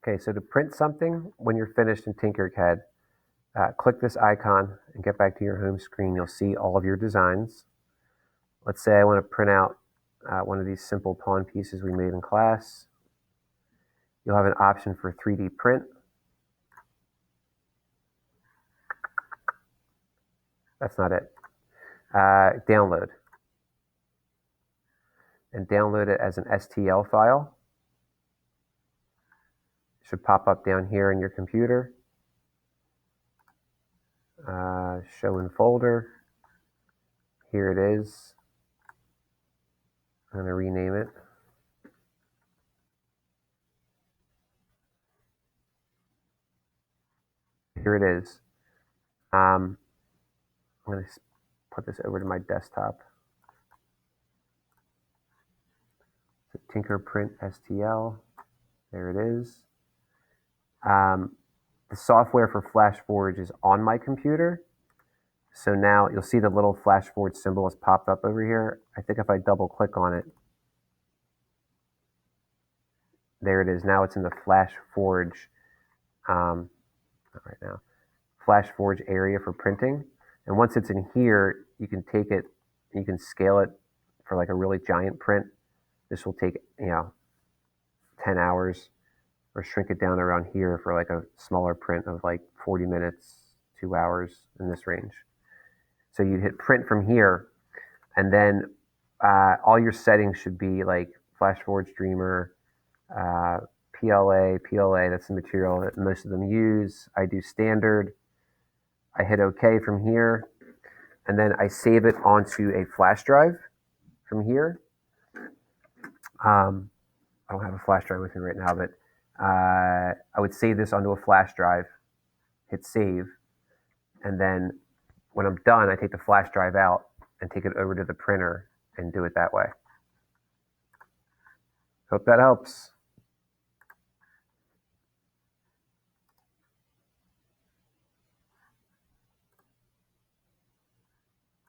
Okay, so to print something when you're finished in Tinkercad, click this icon and get back to your home screen. You'll see all of your designs. Let's say I want to print out one of these simple pawn pieces we made in class. You'll have an option for 3D print. That's not it. Download. And download it as an STL file. It should pop up down here in your computer. Show in folder. Here it is. I'm going to rename it. Here it is. I'm going to put this over to my desktop. So Tinker Print STL. There it is. The software for FlashForge is on my computer. So now you'll see the little FlashForge symbol has popped up over here. I think if I double click on it, there it is. Now it's in the FlashForge, not right now, FlashForge area for printing. And once it's in here, you can take it, you can scale it for like a really giant print. This will take, 10 hours, or shrink it down around here for like a smaller print of like 40 minutes, 2 hours, in this range. So you'd hit print from here, and then all your settings should be like FlashForge Dreamer, PLA, that's the material that most of them use. I do standard. I hit OK from here, and then I save it onto a flash drive from here. I don't have a flash drive with me right now, but I would save this onto a flash drive, hit save, and then when I'm done, I take the flash drive out and take it over to the printer and do it that way. Hope that helps.